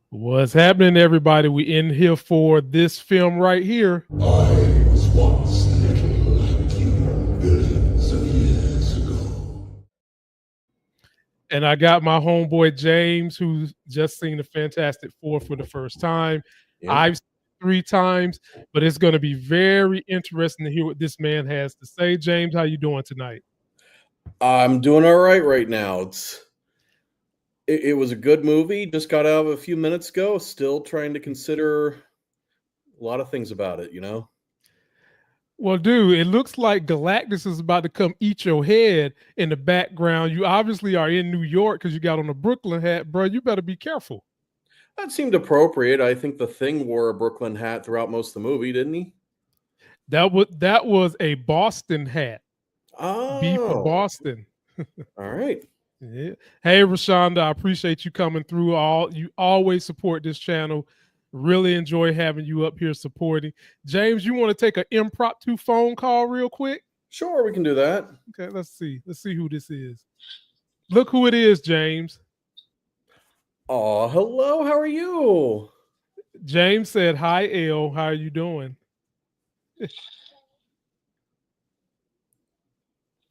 What's happening, everybody? We in here for this film right here. I was once little like you billions of years ago. And I got my homeboy James, who's just seen the Fantastic Four for the first time. Yep. I've seen it 3 times, but it's going to be very interesting to hear what this man has to say. James, how you doing tonight? I'm doing all right now. It was a good movie. Just got out of a few minutes ago. Still trying to consider a lot of things about it, Well, dude, it looks like Galactus is about to come eat your head in the background. You obviously are in New York because you got on a Brooklyn hat, bro. You better be careful. That seemed appropriate. I think the Thing wore a Brooklyn hat throughout most of the movie, didn't he? That was a Boston hat. B for Oh, Boston. all right. Yeah. Hey, Rashonda, I appreciate you coming through. You always support this channel. Really enjoy having you up here supporting. James, you want to take an impromptu phone call real quick? Sure, we can do that. Okay, let's see. Let's see who this is. Look who it is, James. Oh, hello. How are you? James said, "Hi, L. How are you doing?"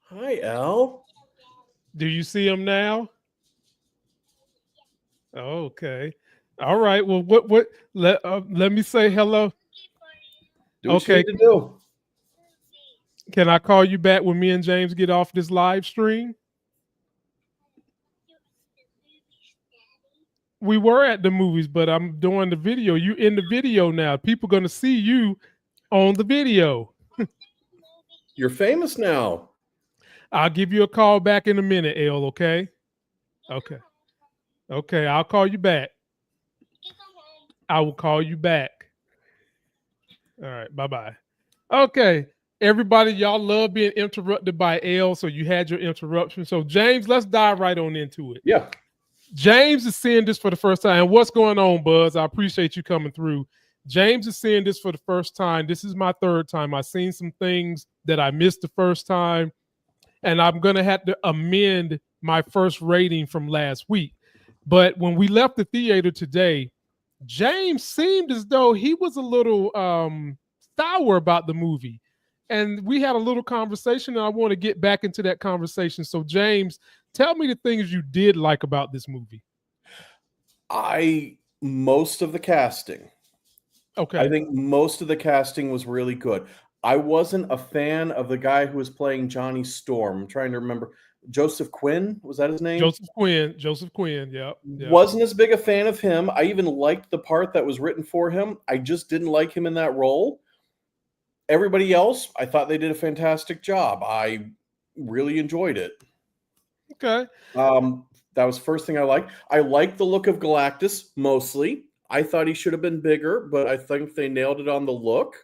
Hi, Al. Do you see him now? Okay. All right. Well, let me say hello. Do what you Okay. need to do. Can I call you back when me and James get off this live stream? We were at the movies, but I'm doing the video. You in the video now. People gonna see you on the video. You're famous now. I'll give you a call back in a minute, L, okay? Okay. Okay, I'll call you back. I will call you back. All right, bye-bye. Okay. Everybody, y'all love being interrupted by L, so you had your interruption. So, James, let's dive right on into it. Yeah. James is seeing this for the first time. What's going on, Buzz? I appreciate you coming through. James is seeing this for the first time. This is my third time. I've seen some things that I missed the first time, and I'm going to have to amend my first rating from last week. But when we left the theater today, James seemed as though he was a little sour about the movie. And we had a little conversation, and I want to get back into that conversation. So, James, tell me the things you did like about this movie. Most of the casting. Okay. I think most of the casting was really good. I wasn't a fan of the guy who was playing Johnny Storm. I'm trying to remember. Joseph Quinn, was that his name? Joseph Quinn, yeah. Wasn't as big a fan of him. I even liked the part that was written for him. I just didn't like him in that role. Everybody else, I thought they did a fantastic job. I really enjoyed it. Okay. That was the first thing I liked. I liked the look of Galactus mostly. I thought he should have been bigger, but I think they nailed it on the look.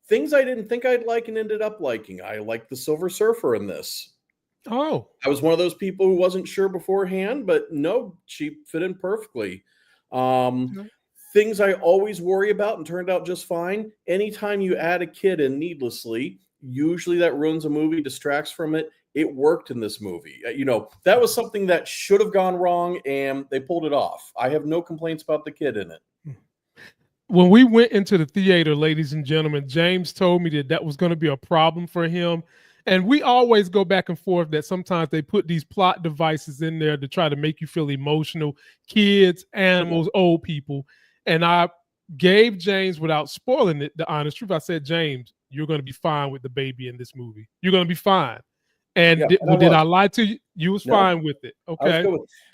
Things I didn't think I'd like and ended up liking. I liked the Silver Surfer in this. Oh. I was one of those people who wasn't sure beforehand, but no, she fit in perfectly. Things I always worry about and turned out just fine. Anytime you add a kid in needlessly, usually that ruins a movie, distracts from it. It worked in this movie. That was something that should have gone wrong, and they pulled it off. I have no complaints about the kid in it. When we went into the theater, ladies and gentlemen, James told me that was going to be a problem for him. And we always go back and forth that sometimes they put these plot devices in there to try to make you feel emotional. Kids, animals, old people. And I gave James, without spoiling it, the honest truth. I said, James, you're going to be fine with the baby in this movie. You're going to be fine. And did I lie to you? You was fine with it. Okay.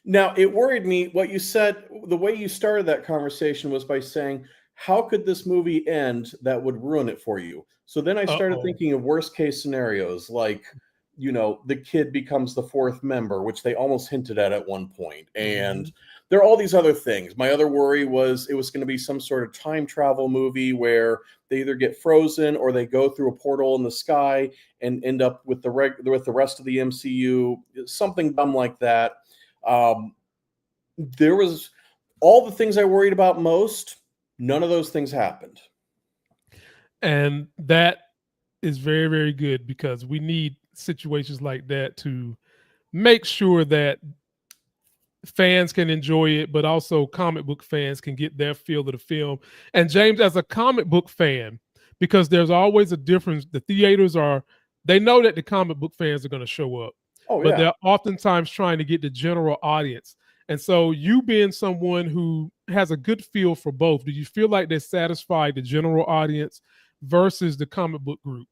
Now, it worried me what you said. The way you started that conversation was by saying, how could this movie end that would ruin it for you? So then I started thinking of worst case scenarios, like, the kid becomes the fourth member, which they almost hinted at one point. And there are all these other things. My other worry was it was going to be some sort of time travel movie where they either get frozen or they go through a portal in the sky and end up with the rest of the MCU, something dumb like that. There was all the things I worried about most. None of those things happened. And that is very, very good because we need situations like that to make sure that fans can enjoy it, but also comic book fans can get their feel of the film. And James, as a comic book fan, because there's always a difference, the theaters they know that the comic book fans are going to show up, Oh but yeah. they're oftentimes trying to get the general audience. And so you being someone who has a good feel for both, do you feel like they satisfy the general audience versus the comic book group?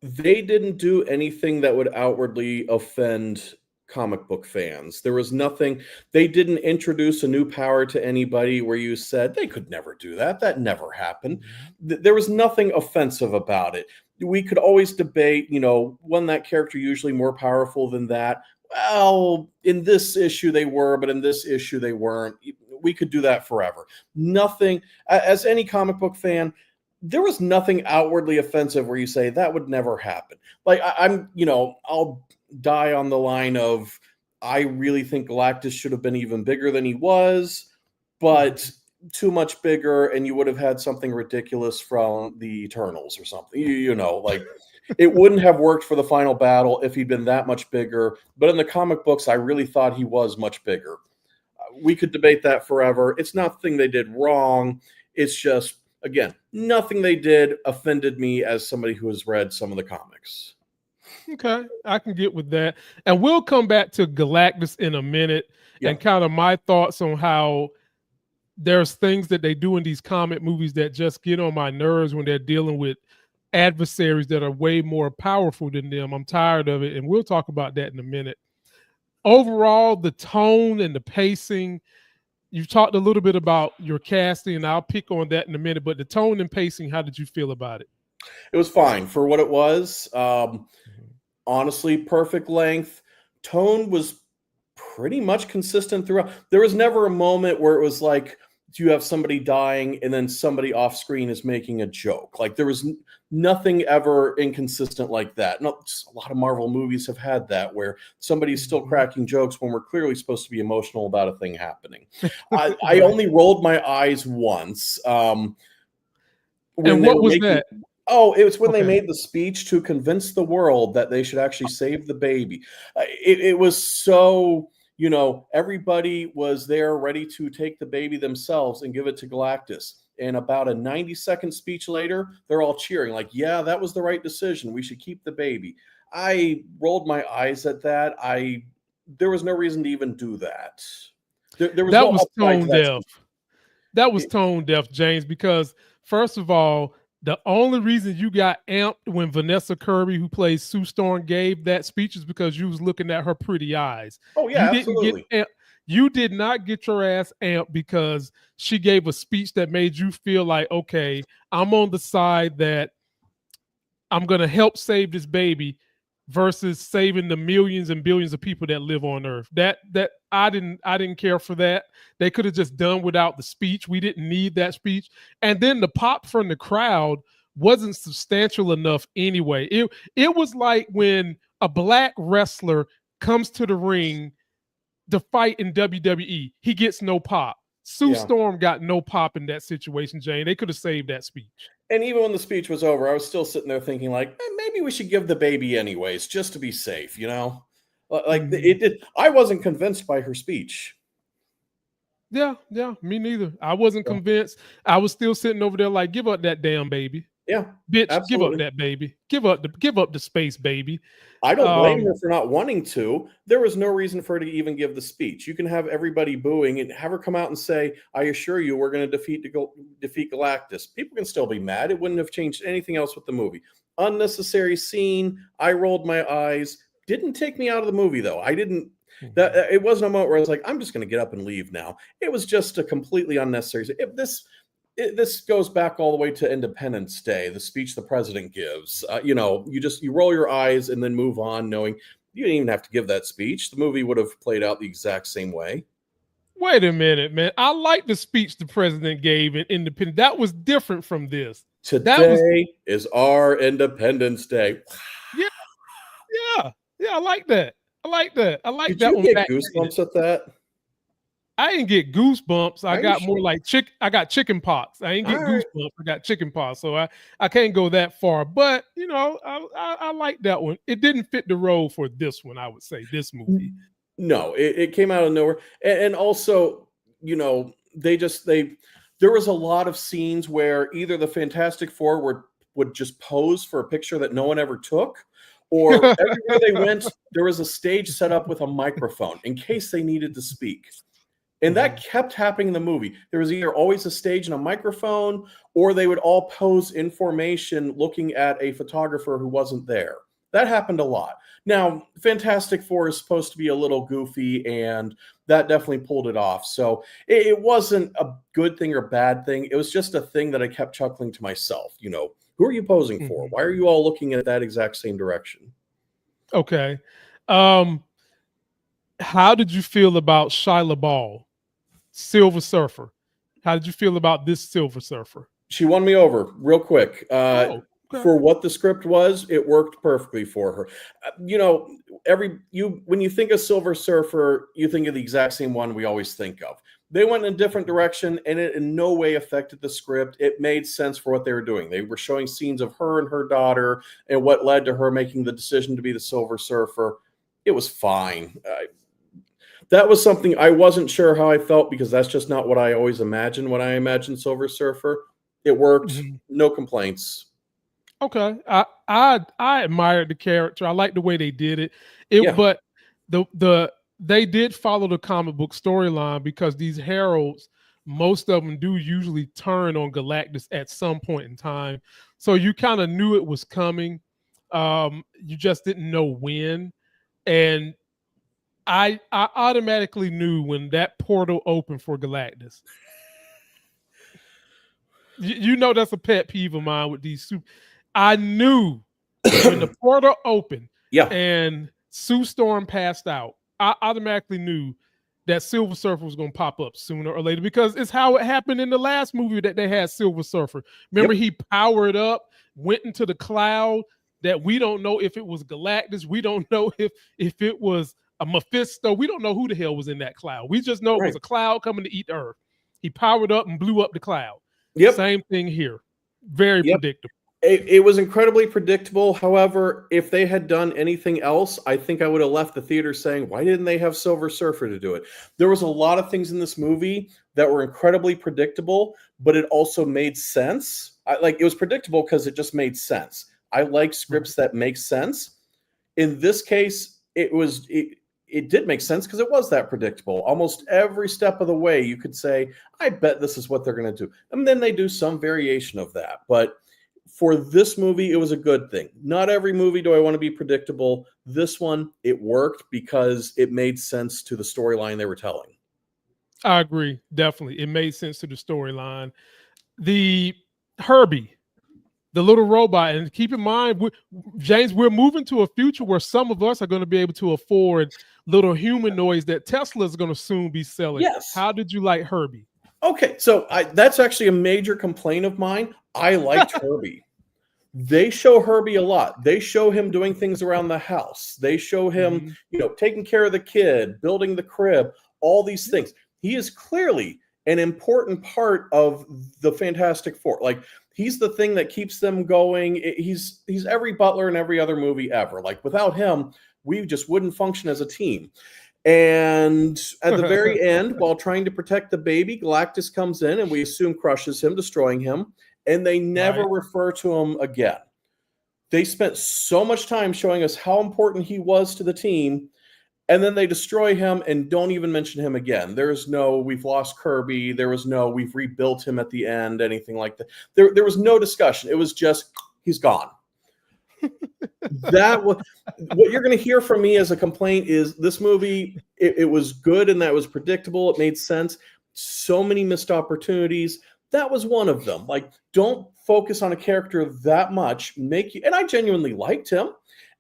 They didn't do anything that would outwardly offend comic book fans. There was nothing, they didn't introduce a new power to anybody where you said they could never do that. That never happened. There was nothing offensive about it. We could always debate, wasn't that character usually more powerful than that? Well, in this issue they were, but in this issue they weren't. We could do that forever. Nothing, as any comic book fan, there was nothing outwardly offensive where you say that would never happen. Like I'll die on the line of, I really think Galactus should have been even bigger than he was, but too much bigger, and you would have had something ridiculous from the Eternals or something. Like it wouldn't have worked for the final battle if he'd been that much bigger. But in the comic books, I really thought he was much bigger. We could debate that forever. It's nothing they did wrong. It's just, again, nothing they did offended me as somebody who has read some of the comics. Okay, I can get with that. And we'll come back to Galactus in a minute and kind of my thoughts on how there's things that they do in these comic movies that just get on my nerves when they're dealing with adversaries that are way more powerful than them. I'm tired of it, and we'll talk about that in a minute. Overall, the tone and the pacing, you've talked a little bit about your casting, and I'll pick on that in a minute, but the tone and pacing, how did you feel about it? It was fine for what it was. Honestly, perfect length. Tone was pretty much consistent throughout. There was never a moment where it was like you have somebody dying and then somebody off screen is making a joke. Like there was nothing ever inconsistent like that. No, a lot of Marvel movies have had that where somebody's still cracking jokes when we're clearly supposed to be emotional about a thing happening. I only rolled my eyes once. And what was that? Oh, it was when they made the speech to convince the world that they should actually save the baby. It was so, everybody was there ready to take the baby themselves and give it to Galactus. And about a 90-second speech later, they're all cheering like, yeah, that was the right decision. We should keep the baby. I rolled my eyes at that. There was no reason to even do that. There was that was tone deaf. That was tone deaf, James, because first of all, the only reason you got amped when Vanessa Kirby, who plays Sue Storm, gave that speech is because you was looking at her pretty eyes. Oh, yeah, absolutely. You did not get your ass amped because she gave a speech that made you feel like, okay, I'm on the side that I'm going to help save this baby versus saving the millions and billions of people that live on Earth. That I didn't care for that. They could have just done without the speech. We didn't need that speech. And then the pop from the crowd wasn't substantial enough anyway. It was like when a black wrestler comes to the ring to fight in WWE, he gets no pop. Sue Storm got no pop in that situation, Jane. They could have saved that speech. And even when the speech was over, I was still sitting there thinking like, maybe we should give the baby anyways, just to be safe, Like it did. I wasn't convinced by her speech. Yeah, me neither. I wasn't convinced. I was still sitting over there like, give up that damn baby. Yeah, bitch, absolutely. Give up that baby. Give up the space, baby. I don't blame her for not wanting to. There was no reason for her to even give the speech. You can have everybody booing and have her come out and say, I assure you we're going to defeat Galactus. People can still be mad. It wouldn't have changed anything else with the movie. Unnecessary scene. I rolled my eyes. Didn't take me out of the movie, though. I didn't. It wasn't a moment where I was like, I'm just going to get up and leave now. It was just a completely unnecessary. This goes back all the way to Independence Day, the speech the president gives. You roll your eyes and then move on, knowing you didn't even have to give that speech. The movie would have played out the exact same way. Wait a minute, man. I like the speech the president gave in Independence. That was different from this. Today is our Independence Day. Yeah. I like that. Did you get goosebumps at that? I didn't get goosebumps. I got more like I got chicken pox. I didn't get goosebumps. I got chicken pox. So I can't go that far. But I like that one. It didn't fit the role for this one, I would say, this movie. No, it came out of nowhere. And also, there was a lot of scenes where either the Fantastic Four would just pose for a picture that no one ever took, or everywhere they went, there was a stage set up with a microphone in case they needed to speak. And that kept happening in the movie. There was either always a stage and a microphone, or they would all pose in formation looking at a photographer who wasn't there. That happened a lot. Now, Fantastic Four is supposed to be a little goofy, and that definitely pulled it off. So it wasn't a good thing or bad thing. It was just a thing that I kept chuckling to myself. Who are you posing for? Why are you all looking at that exact same direction? Okay. How did you feel about Shia LaBeouf, Silver Surfer? How did you feel about this Silver Surfer? She won me over real quick. Okay. For what the script was, it worked perfectly for her. When you think of Silver Surfer, you think of the exact same one we always think of. They went in a different direction, and it in no way affected the script. It made sense for what they were doing. They were showing scenes of her and her daughter and what led to her making the decision to be the Silver Surfer. It was fine. That was something I wasn't sure how I felt, because that's just not what I always imagine when I imagine Silver Surfer. It worked. No complaints. Okay, I admired the character. I like the way they did it. But they did follow the comic book storyline, because these heralds, most of them do usually turn on Galactus at some point in time. So you kind of knew it was coming. You just didn't know when. And I automatically knew when that portal opened for Galactus. That's a pet peeve of mine with these I knew when the portal opened and Sue Storm passed out, I automatically knew that Silver Surfer was going to pop up sooner or later, because it's how it happened in the last movie that they had Silver Surfer. Remember, he powered up, went into the cloud, that we don't know if it was Galactus. We don't know if it was a Mephisto. We don't know who the hell was in that cloud. We just know it was a cloud coming to eat the Earth. He powered up and blew up the cloud. Same thing here. Very predictable. It was incredibly predictable. However, if they had done anything else, I think I would have left the theater saying, why didn't they have Silver Surfer to do it? There was a lot of things in this movie that were incredibly predictable, but it also made sense. It was predictable because it just made sense. I like scripts that make sense. In this case, it did make sense because it was that predictable. Almost every step of the way, you could say, I bet this is what they're going to do. And then they do some variation of that. But for this movie, it was a good thing. Not every movie do I want to be predictable. This one, it worked because it made sense to the storyline they were telling. I agree. Definitely. It made sense to the storyline. The Herbie, the little robot, and keep in mind, James, we're moving to a future where some of us are going to be able to afford little humanoids that Tesla is going to soon be selling. Yes. How did you like Herbie? Okay, so that's actually a major complaint of mine. I liked Herbie. They show Herbie a lot. They show him doing things around the house. They show him, taking care of the kid, building the crib, all these things. He is clearly an important part of the Fantastic Four. Like, he's the thing that keeps them going. He's every butler in every other movie ever. Like, without him, we just wouldn't function as a team. And at the very end, while trying to protect the baby, Galactus comes in and we assume crushes him, destroying him. And they never refer to him again. They spent so much time showing us how important he was to the team, and then they destroy him and don't even mention him again. There's no, we've lost Kirby. There was no, we've rebuilt him at the end, anything like that. There was no discussion. It was just, he's gone. That was what you're going to hear from me as a complaint is this movie, it was good and that was predictable. It made sense. So many missed opportunities. That was one of them. Like, don't focus on a character that much. And I genuinely liked him.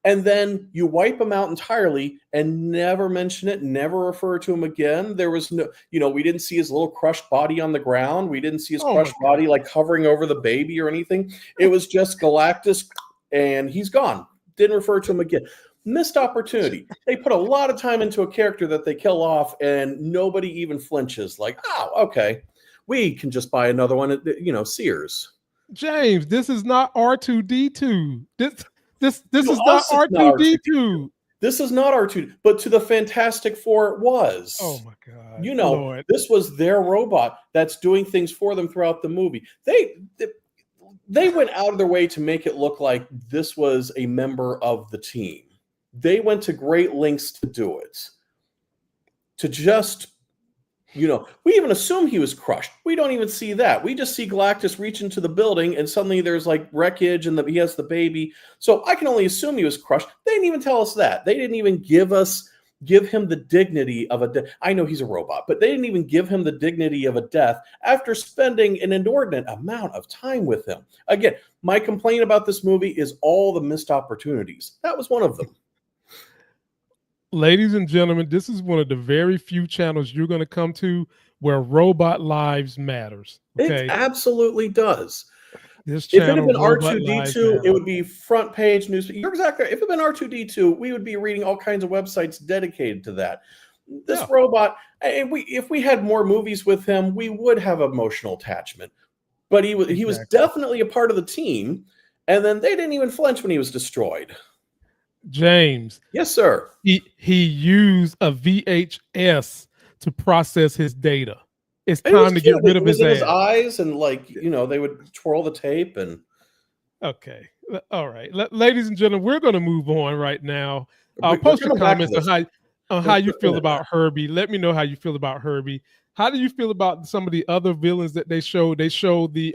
And then you wipe him out entirely and never mention it, never refer to him again. There was no, we didn't see his little crushed body on the ground. We didn't see his crushed body like hovering over the baby or anything. It was just Galactus and he's gone. Didn't refer to him again. Missed opportunity. They put a lot of time into a character that they kill off and nobody even flinches. Like, oh, okay. We can just buy another one at, Sears. James, this is not R2D2. This is not R2D2. This is not R2, but to the Fantastic Four it was. Oh my God, You know, Lord. this was their robot that's doing things for them throughout the movie. They went out of their way to make it look like this was a member of the team. They went to great lengths to do it. To just, we even assume he was crushed. We don't even see that. We just see Galactus reach into the building and suddenly there's like wreckage and he has the baby. So I can only assume he was crushed. They didn't even tell us that. They didn't even give him the dignity of a death. I know he's a robot, but they didn't even give him the dignity of a death after spending an inordinate amount of time with him. Again, my complaint about this movie is all the missed opportunities. That was one of them. Ladies and gentlemen, this is one of the very few channels you're going to come to where robot lives matters. Okay? It absolutely does. This If it had channel, been Robot Lives R2D2, Matter. it would be front page news. You're exactly right. If it had been R2D2, we would be reading all kinds of websites dedicated to that. This robot, if we had more movies with him, we would have emotional attachment. But he was definitely a part of the team, and then they didn't even flinch when he was destroyed. James. Yes, sir. He used a VHS to process his data. It's time to get rid of his eyes, and they would twirl the tape and. Okay, all right, ladies and gentlemen, we're going to move on right now. Post your comments on how you feel about Herbie. Let me know how you feel about Herbie. How do you feel about some of the other villains that they showed? They showed the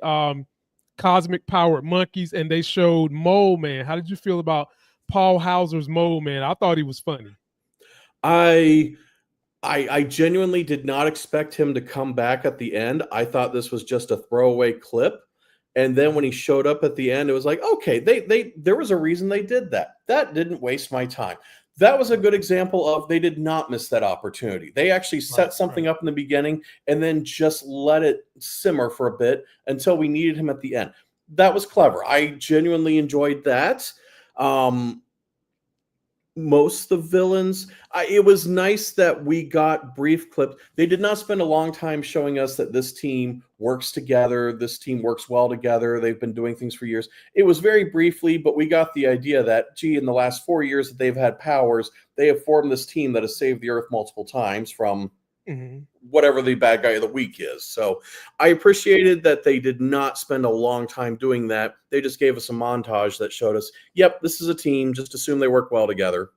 cosmic powered monkeys, and they showed Mole Man. How did you feel about Paul Hauser's Mole Man? I thought he was funny. I genuinely did not expect him to come back at the end. I thought this was just a throwaway clip. And then when he showed up at the end, it was like, okay, there was a reason they did that. That didn't waste my time. That was a good example of they did not miss that opportunity. They actually set something up in the beginning and then just let it simmer for a bit until we needed him at the end. That was clever. I genuinely enjoyed that. Most of the villains, it was nice that we got brief clips. They did not spend a long time showing us that this team works together. This team works well together. They've been doing things for years. It was very briefly, but we got the idea that, in the last 4 years that they've had powers, they have formed this team that has saved the Earth multiple times from whatever the bad guy of the week is. So I appreciated that they did not spend a long time doing that. They just gave us a montage that showed us, yep, this is a team. Just assume they work well together.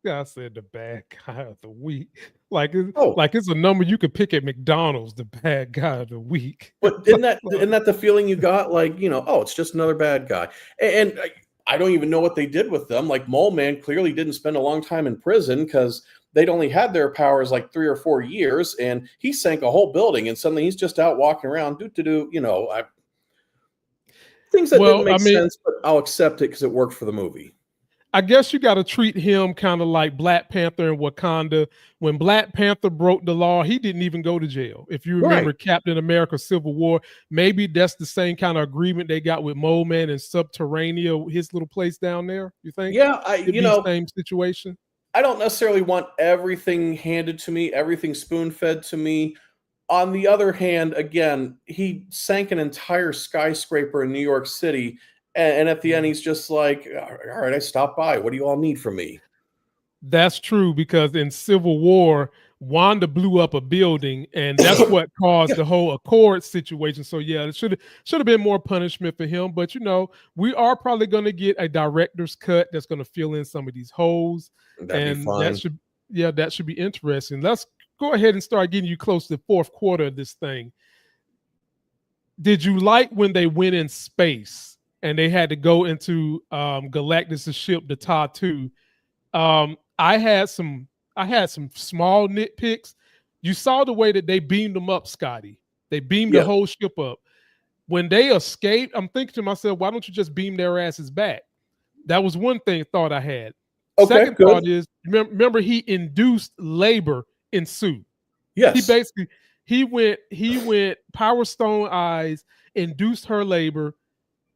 Yeah, I said the bad guy of the week. Like it's a number you could pick at McDonald's, the bad guy of the week. But isn't that the feeling you got? It's just another bad guy. And I don't even know what they did with them. Like Mole Man clearly didn't spend a long time in prison because they'd only had their powers like 3 or 4 years, and he sank a whole building, and suddenly he's just out walking around, things that didn't make sense, but I'll accept it because it worked for the movie. I guess you got to treat him kind of like Black Panther in Wakanda. When Black Panther broke the law, he didn't even go to jail. If you remember Captain America Civil War, maybe that's the same kind of agreement they got with Mole Man and Subterranea, his little place down there, you think? Yeah, same situation. I don't necessarily want everything handed to me, everything spoon-fed to me. On the other hand, again, he sank an entire skyscraper in New York City, and at the end, he's just like, all right, I stopped by. What do you all need from me? That's true, because in Civil War, Wanda blew up a building, and that's what caused the whole Accord situation. So yeah, it should have been more punishment for him. But we are probably going to get a director's cut that's going to fill in some of these holes. That'd be fun. That should be interesting. Let's go ahead and start getting you close to the fourth quarter of this thing. Did you like when they went in space and they had to go into Galactus' ship, the Ta-2? I had some small nitpicks. You saw the way that they beamed them up, Scotty. They beamed the whole ship up. When they escaped, I'm thinking to myself, why don't you just beam their asses back? That was one thought I had. Okay, second thought is, remember he induced labor in Sue. Yes. He went Power Stone eyes, induced her labor,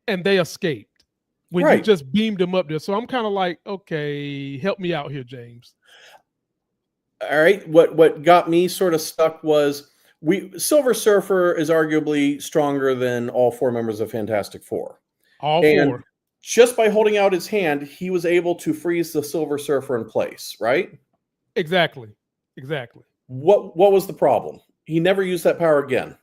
and they escaped when you just beamed them up there. So I'm kind of like, okay, help me out here, James. All right. What got me sort of stuck was Silver Surfer is arguably stronger than all 4 members of Fantastic Four. All 4. just by holding out his hand, he was able to freeze the Silver Surfer in place, right? Exactly. What was the problem? He never used that power again.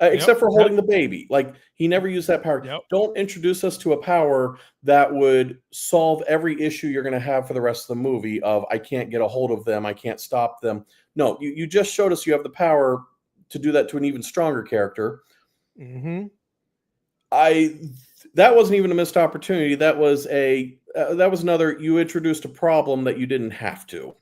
Except for holding the baby. Like, he never used that power. Yep. Don't introduce us to a power that would solve every issue you're going to have for the rest of the movie of, I can't get a hold of them, I can't stop them. No, you just showed us you have the power to do that to an even stronger character. Mm-hmm. That wasn't even a missed opportunity. That was another, you introduced a problem that you didn't have to.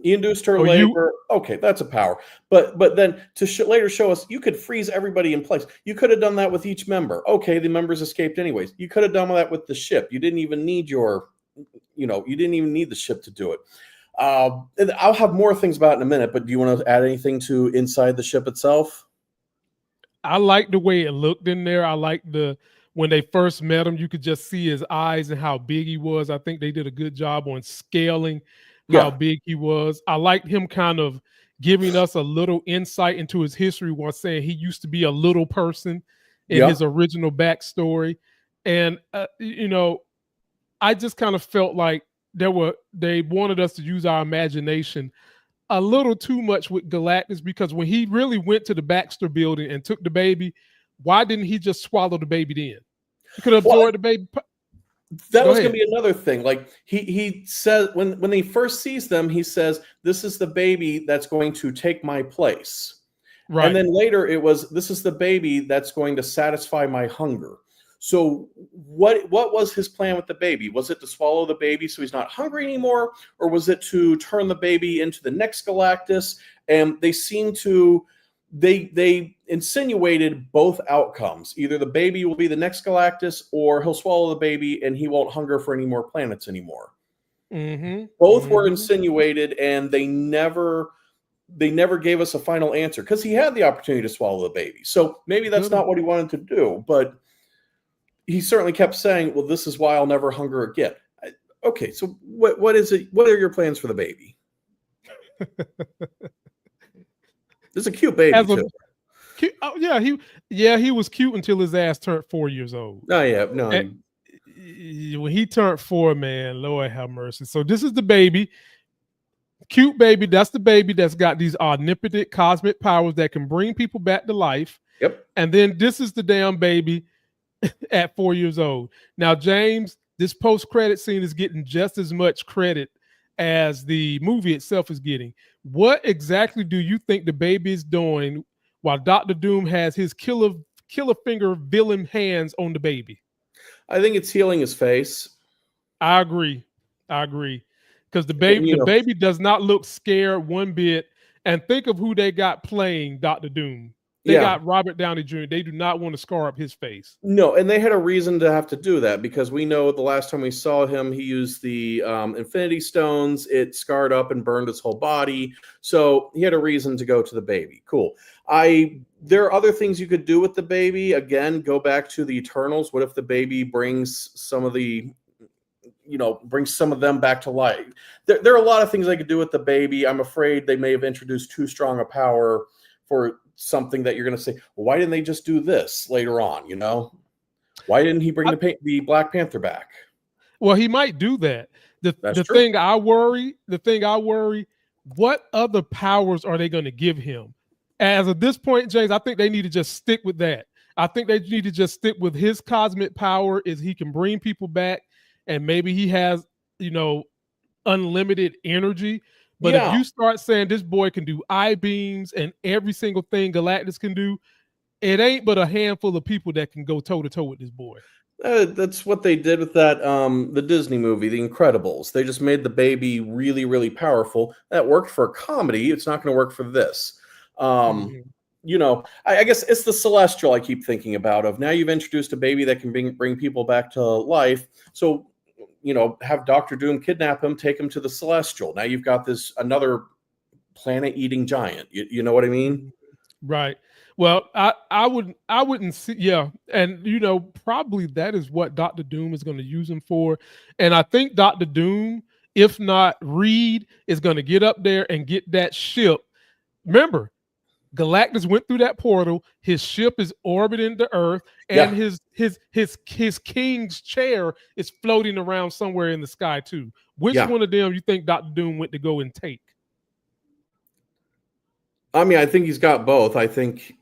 He induced her labor. Okay, that's a power. But then to later show us you could freeze everybody in place. You could have done that with each member. Okay, the members escaped anyways. You could have done that with the ship. You didn't even need you didn't even need the ship to do it. And I'll have more things about it in a minute, but do you want to add anything to inside the ship itself? I like the way it looked in there. I like when they first met him, you could just see his eyes and how big he was. I think they did a good job on scaling how big he was. I liked him kind of giving us a little insight into his history while saying he used to be a little person in his original backstory. And, I just kind of felt like they wanted us to use our imagination a little too much with Galactus, because when he really went to the Baxter building and took the baby, why didn't he just swallow the baby then? He could have absorbed the baby. That was going to be another thing. Like, he says when he first sees them, he says, "This is the baby that's going to take my place." Right. And then later it was, "This is the baby that's going to satisfy my hunger." So what was his plan with the baby? Was it to swallow the baby so he's not hungry anymore? Or was it to turn the baby into the next Galactus? And they seem to, they insinuated both outcomes. Either the baby will be the next Galactus, or he'll swallow the baby and he won't hunger for any more planets anymore. Mm-hmm. Both were insinuated, and they never gave us a final answer, because he had the opportunity to swallow the baby. So maybe that's not what he wanted to do, but he certainly kept saying, "Well, this is why I'll never hunger again." Okay, so what is it? What are your plans for the baby? There's a cute baby too. He was cute until his ass turned 4 years old. Oh yeah, no. When he turned 4, man, Lord have mercy. So this is the baby, cute baby. That's the baby that's got these omnipotent cosmic powers that can bring people back to life. Yep. And then this is the damn baby at 4 years old. Now, James, this post-credit scene is getting just as much credit as the movie itself is getting. What exactly do you think the baby is doing while Dr. Doom has his killer finger villain hands on the baby? I think it's healing his face. I agree. Because the baby does not look scared one bit. And think of who they got playing Dr. Doom. They got Robert Downey Jr. They do not want to scar up his face. No, and they had a reason to have to do that, because we know the last time we saw him, he used the Infinity Stones. It scarred up and burned his whole body. So he had a reason to go to the baby. Cool. There are other things you could do with the baby. Again, go back to the Eternals. What if the baby brings some of them back to life? There are a lot of things they could do with the baby. I'm afraid they may have introduced too strong a power for something that you're going to say, well, why didn't they just do this later on? Why didn't he bring the Black Panther back? Well, he might do that. The thing I worry, what other powers are they going to give him? As of this point, James, I think they need to just stick with that. I think they need to just stick with his cosmic power, is he can bring people back, and maybe he has, unlimited energy. But if you start saying this boy can do I-beams and every single thing Galactus can do, it ain't but a handful of people that can go toe-to-toe with this boy. That's what they did with that the Disney movie, The Incredibles. They just made the baby really, really powerful. That worked for a comedy. It's not going to work for this. I guess it's the Celestial I keep thinking about. Of now you've introduced a baby that can bring people back to life. So have Dr. Doom kidnap him, take him to the Celestial. Now you've got this another planet-eating giant. You know what I mean? Right. Well, I wouldn't see, and probably that is what Dr. Doom is going to use him for. And I think Dr. Doom, if not Reed, is going to get up there and get that ship. Remember, Galactus went through that portal. His ship is orbiting the Earth, and his king's chair is floating around somewhere in the sky too. Which one of them you think Dr. Doom went to go and take? I mean, I think he's got both. I think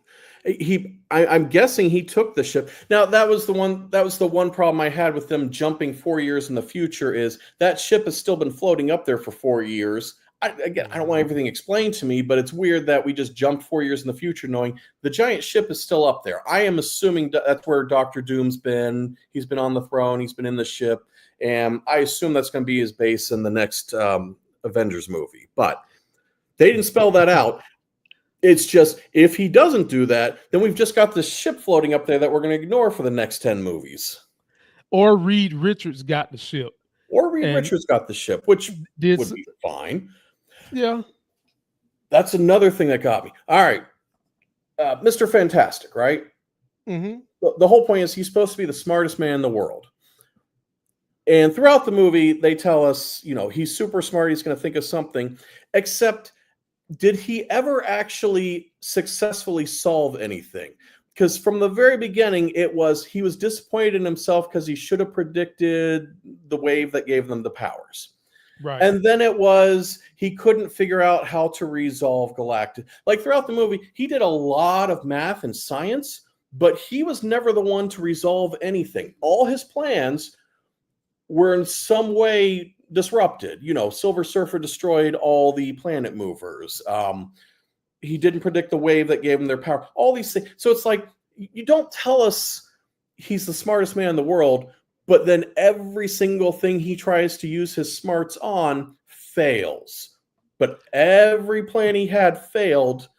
I'm guessing he took the ship. Now, that was the one problem I had with them jumping 4 years in the future, is that ship has still been floating up there for 4 years. I don't want everything explained to me, but it's weird that we just jumped 4 years in the future knowing the giant ship is still up there. I am assuming that's where Dr. Doom's been. He's been on the throne. He's been in the ship. And I assume that's going to be his base in the next Avengers movie. But they didn't spell that out. It's just, if he doesn't do that, then we've just got this ship floating up there that we're going to ignore for the next 10 movies. Or Reed Richards got the ship. Richards got the ship, which would be fine. Yeah. That's another thing that got me. All right. Mr. Fantastic, right? Mm-hmm. The whole point is he's supposed to be the smartest man in the world. And throughout the movie, they tell us, he's super smart. He's going to think of something. Except, did he ever actually successfully solve anything? Because from the very beginning, he was disappointed in himself because he should have predicted the wave that gave them the powers. Right. And then he couldn't figure out how to resolve Galactus. Like throughout the movie, he did a lot of math and science, but he was never the one to resolve anything. All his plans were in some way disrupted. Silver Surfer destroyed all the planet movers. He didn't predict the wave that gave them their power. All these things. So it's like, you don't tell us he's the smartest man in the world, but then every single thing he tries to use his smarts on fails. But every plan he had failed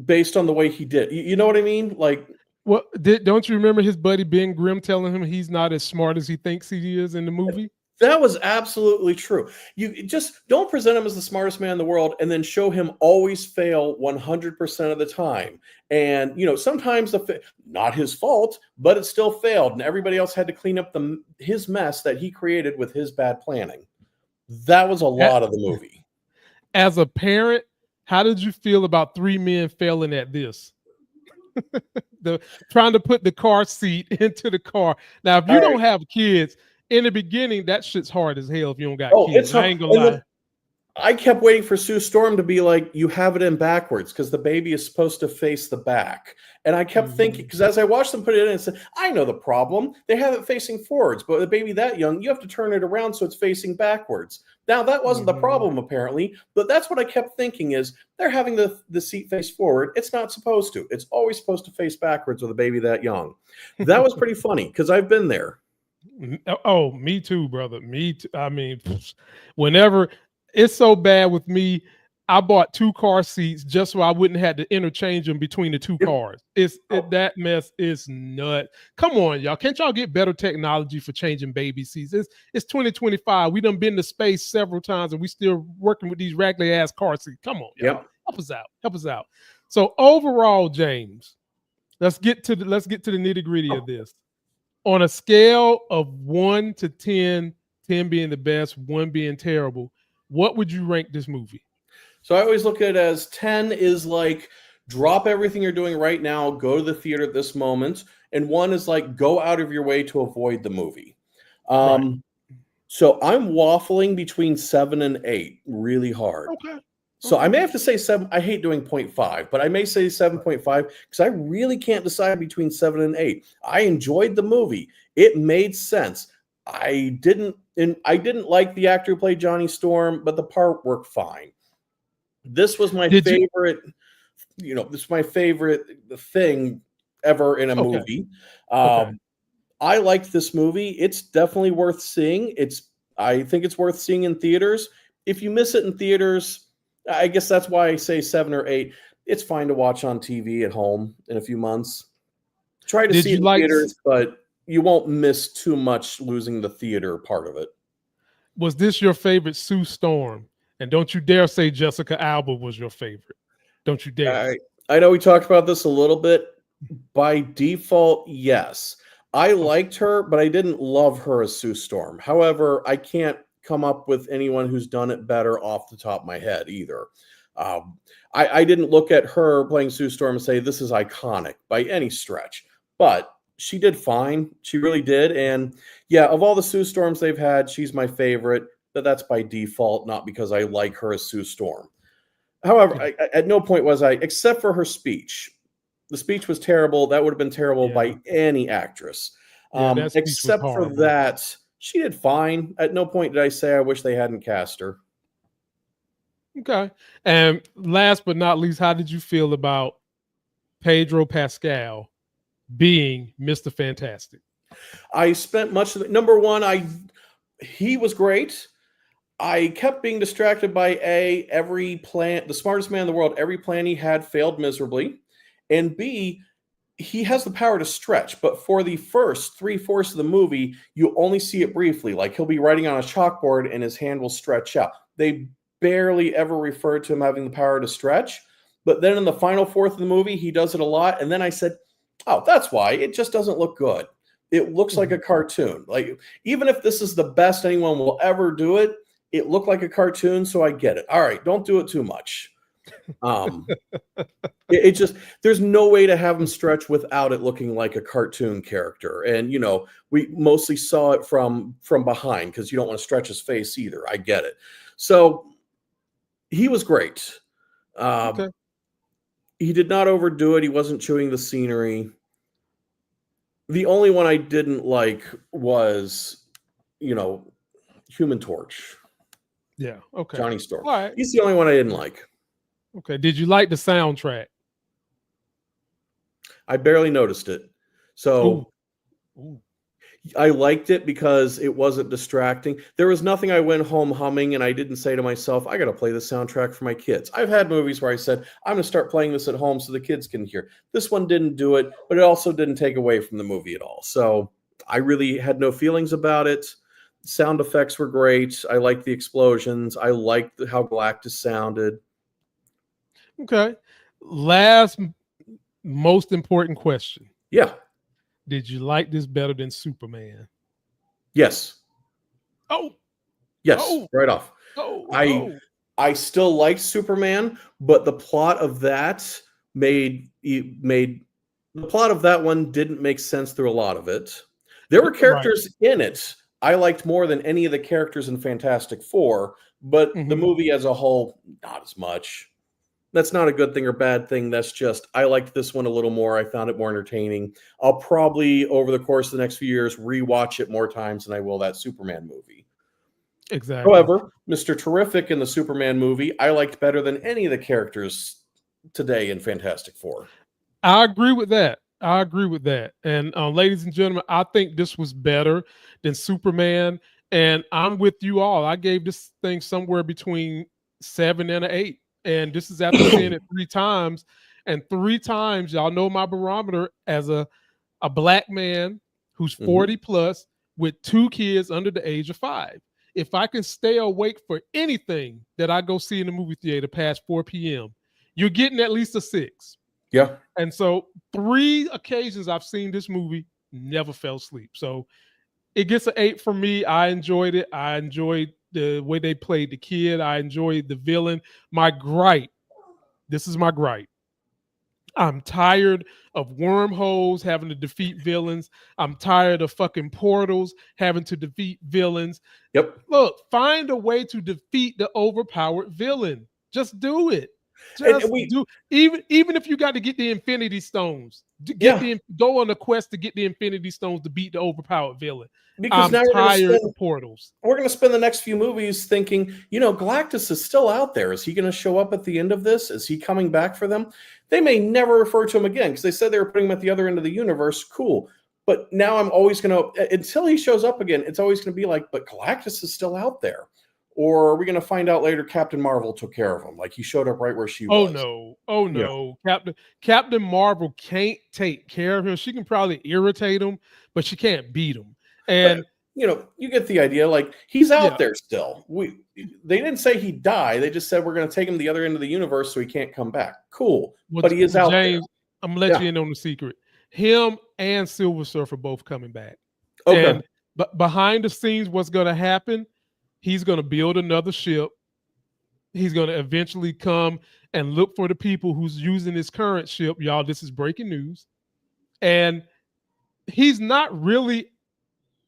based on the way he did. You know what I mean? Like, well, don't you remember his buddy Ben Grimm telling him he's not as smart as he thinks he is in the movie? That was absolutely true. You just don't present him as the smartest man in the world and then show him always fail 100% of the time. And, sometimes not his fault, but it still failed. And everybody else had to clean up his mess that he created with his bad planning. That was a lot of the movie. As a parent, how did you feel about three men failing at this? Trying to put the car seat into the car. Now, if you don't have kids, in the beginning, that shit's hard as hell if you don't got kids. I ain't gonna lie. I kept waiting for Sue Storm to be like, you have it in backwards because the baby is supposed to face the back. And I kept thinking, because as I watched them put it in, I said, I know the problem. They have it facing forwards, but with a baby that young, you have to turn it around so it's facing backwards. Now, that wasn't the problem, apparently, but that's what I kept thinking is they're having the seat face forward. It's not supposed to. It's always supposed to face backwards with a baby that young. That was pretty funny because I've been there. Oh, me too, brother. Me too. I mean, whenever it's so bad with me, I bought 2 car seats just so I wouldn't have to interchange them between the 2 cars. That mess is nuts. Come on, y'all. Can't y'all get better technology for changing baby seats? It's 2025. We done been to space several times and we still working with these raggedy ass car seats. Come on, y'all. Yep. Help us out. Help us out. So overall, James, let's get to the nitty-gritty of this. On a scale of 1 to 10, 10 being the best, 1 being terrible, what would you rank this movie? So I always look at it as 10 is like, drop everything you're doing right now, go to the theater at this moment. And 1 is like, go out of your way to avoid the movie. Right. So I'm waffling between 7 and 8 really hard. Okay. So I may have to say 7. I hate doing 0.5, but I may say 7.5 because I really can't decide between 7 and 8. I enjoyed the movie. It made sense. I didn't like the actor who played Johnny Storm, but the part worked fine. This was my favorite. This is my favorite thing ever in a movie. I liked this movie. It's definitely worth seeing. I think it's worth seeing in theaters. If you miss it in theaters, I guess that's why I say 7 or 8. It's fine to watch on TV at home in a few months. Try to see it in theaters, but you won't miss too much losing the theater part of it. Was this your favorite Sue Storm? And don't you dare say Jessica Alba was your favorite. Don't you dare. I know we talked about this a little bit. By default, yes. I liked her, but I didn't love her as Sue Storm. However, I can't come up with anyone who's done it better off the top of my head either. I didn't look at her playing Sue Storm and say this is iconic by any stretch, but she did fine. She really did. And yeah, of all the Sue Storms they've had, she's my favorite, but that's by default, not because I like her as Sue Storm. However, Yeah. at no point was I, except for her speech. The speech was terrible. That would have been terrible Yeah. by any actress. Yeah, that speech was Except for horrible. that, she did fine. At no point did I say I wish they hadn't cast her. Okay. And last but not least, how did you feel about Pedro Pascal being Mr. Fantastic? I spent much of the number one, he was great. I kept being distracted by every plan, the smartest man in the world, every plan he had failed miserably. And B, he has the power to stretch, but for the first 3/4 of the movie, you only see it briefly. Like he'll be writing on a chalkboard and his hand will stretch out. They barely ever refer to him having the power to stretch. But then in the final fourth of the movie, he does it a lot. And then I said, oh, that's why. It just doesn't look good. It looks like a cartoon. Like, even if this is the best anyone will ever do it, it looked like a cartoon, so I get it. All right, don't do it too much. It just, there's no way to have him stretch without it looking like a cartoon character. And, you know, we mostly saw it from behind because you don't want to stretch his face either. I get it. So he was great. Okay. He did not overdo it. He wasn't chewing the scenery. The only one I didn't like was, you know, Human Torch. Yeah. Okay. Johnny Storm. All right. He's the only one I didn't like. Okay. Did you like the soundtrack? I barely noticed it. So Ooh. I liked it because it wasn't distracting. There was nothing I went home humming and I didn't say to myself, I got to play the soundtrack for my kids. I've had movies where I said, I'm going to start playing this at home so the kids can hear. This one didn't do it, but it also didn't take away from the movie at all. So I really had no feelings about it. Sound effects were great. I liked the explosions. I liked how Galactus sounded. Okay. Last most important question. Yeah. Did you like this better than Superman? Yes. Oh. Yes. Oh. Right off. Oh. I still liked Superman, but the plot of that made the plot of that one didn't make sense through a lot of it. There were characters in it I liked more than any of the characters in Fantastic Four, but the movie as a whole, not as much. That's not a good thing or bad thing. That's just, I liked this one a little more. I found it more entertaining. I'll probably, over the course of the next few years, rewatch it more times than I will that Superman movie. Exactly. However, Mr. Terrific in the Superman movie, I liked better than any of the characters today in Fantastic Four. I agree with that. And ladies and gentlemen, I think this was better than Superman. And I'm with you all. I gave this thing somewhere between 7 and an 8. And this is after seeing it 3 times. And 3 times, y'all know my barometer as a black man who's 40 plus with 2 kids under the age of 5. If I can stay awake for anything that I go see in the movie theater past 4 p.m., you're getting at least a 6. Yeah. And so 3 occasions I've seen this movie, never fell asleep. So it gets an 8 from me. I enjoyed it. I enjoyed the way they played the kid. I enjoyed the villain. My gripe, this is my gripe. I'm tired of wormholes having to defeat villains. I'm tired of fucking portals having to defeat villains. Yep. Look, find a way to defeat the overpowered villain. Just do it. Even if you got to get the Infinity Stones, go on a quest to get the Infinity Stones to beat the overpowered villain. Because I'm tired of portals. We're going to spend the next few movies thinking, Galactus is still out there. Is he going to show up at the end of this? Is he coming back for them? They may never refer to him again because they said they were putting him at the other end of the universe. Cool. But now I'm always going to, until he shows up again, it's always going to be like, but Galactus is still out there. Or are we going to find out later Captain Marvel took care of him? Like he showed up right where she was. Oh no. Yeah. Captain Marvel can't take care of him. She can probably irritate him, but she can't beat him. And but, you get the idea. Like he's out there still. They didn't say he died. They just said we're going to take him to the other end of the universe so he can't come back. Cool. But he is out there. I'm going to let you in on the secret. Him and Silver Surfer both coming back. Okay. But behind the scenes, what's going to happen? He's going to build another ship. He's going to eventually come and look for the people who's using his current ship. Y'all, this is breaking news. And he's not really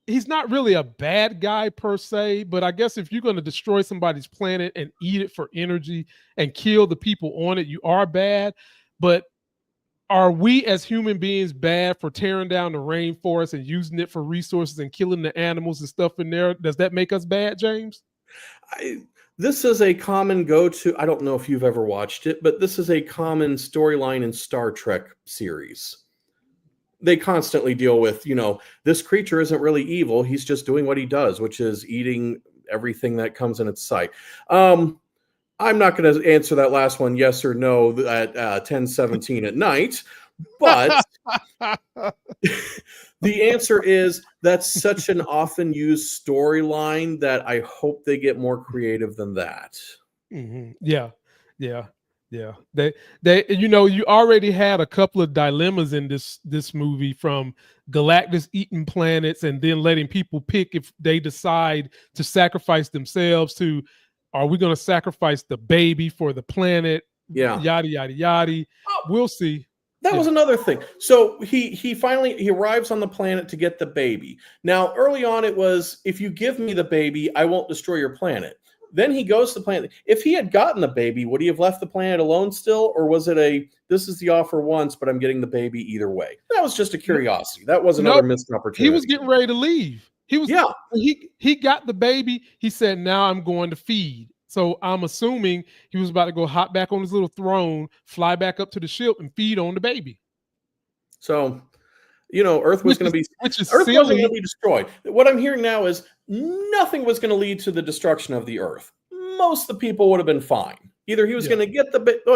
a bad guy per se, but I guess if you're going to destroy somebody's planet and eat it for energy and kill the people on it, you are bad. But are we as human beings bad for tearing down the rainforest and using it for resources and killing the animals and stuff in there? Does that make us bad, James? This is a common go-to. I don't know if you've ever watched it, but this is a common storyline in Star Trek series. They constantly deal with, this creature isn't really evil. He's just doing what he does, which is eating everything that comes in its sight. I'm not going to answer that last one, yes or no, at 10:17 at night. But the answer is that's such an often used storyline that I hope they get more creative than that. Mm-hmm. Yeah. They you already had a couple of dilemmas in this movie, from Galactus eating planets and then letting people pick if they decide to sacrifice themselves, to, are we going to sacrifice the baby for the planet? Yeah. Yada, yada, yada. We'll see. That was another thing. So he finally arrives on the planet to get the baby. Now, early on, it was, if you give me the baby, I won't destroy your planet. Then he goes to the planet. If he had gotten the baby, would he have left the planet alone still? Or was it this is the offer once, but I'm getting the baby either way? That was just a curiosity. That was another missed opportunity. He was getting ready to leave. He got the baby. He said, now I'm going to feed. So I'm assuming he was about to go hop back on his little throne, fly back up to the ship, and feed on the baby. So, Earth was going to be, Earth wasn't going to be destroyed. What I'm hearing now is nothing was going to lead to the destruction of the Earth. Most of the people would have been fine. Either he was going to get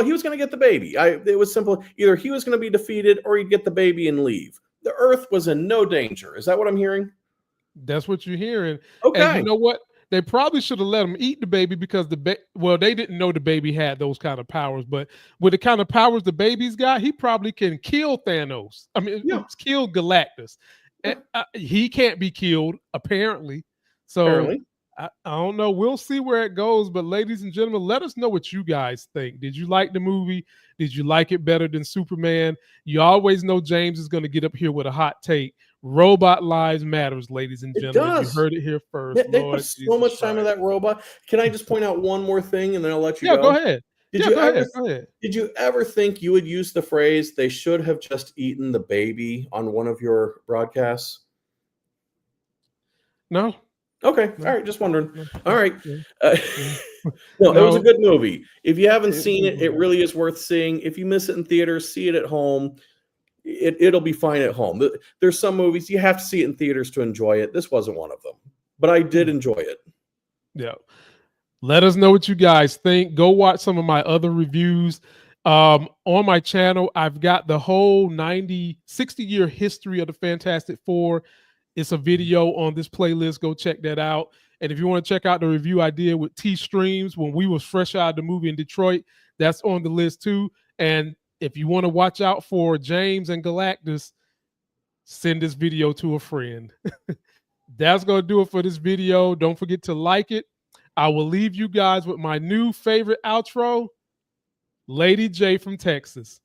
he was going to get the baby. It was simple. Either he was going to be defeated or he'd get the baby and leave. The Earth was in no danger. Is that what I'm hearing? That's what you're hearing. Okay. And you know what? They probably should have let him eat the baby, because they didn't know the baby had those kind of powers. But with the kind of powers the baby's got, he probably can kill Thanos. I mean, kill Galactus. And, he can't be killed, apparently. So I don't know. We'll see where it goes. But ladies and gentlemen, let us know what you guys think. Did you like the movie? Did you like it better than Superman? You always know James is going to get up here with a hot take. Robot lives matters, ladies and gentlemen. You heard it here first. They put so much time into that robot. Can I just point out one more thing, and then I'll let you go? Yeah, go ahead. Go ahead. Did you ever think you would use the phrase, they should have just eaten the baby, on one of your broadcasts? No. Okay. All right. Just wondering. All right. No, it was a good movie. If you haven't seen it, it really is worth seeing. If you miss it in theaters, see it at home. It'll be fine at home. There's some movies you have to see it in theaters to enjoy it. This wasn't one of them, but I did enjoy it. Yeah. Let us know what you guys think. Go watch some of my other reviews. On my channel, I've got the whole 60-year history of the Fantastic Four. It's a video on this playlist. Go check that out. And if you want to check out the review I did with T Streams when we was fresh out of the movie in Detroit, that's on the list too. And if you want to watch out for James and Galactus, send this video to a friend. That's going to do it for this video. Don't forget to like it. I will leave you guys with my new favorite outro, Lady J from Texas.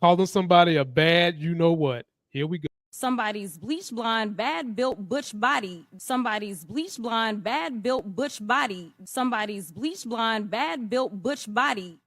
Calling somebody a bad you-know-what. Here we go. Somebody's bleach blonde, bad built butch body. Somebody's bleach blonde, bad built butch body. Somebody's bleach blonde, bad built butch body.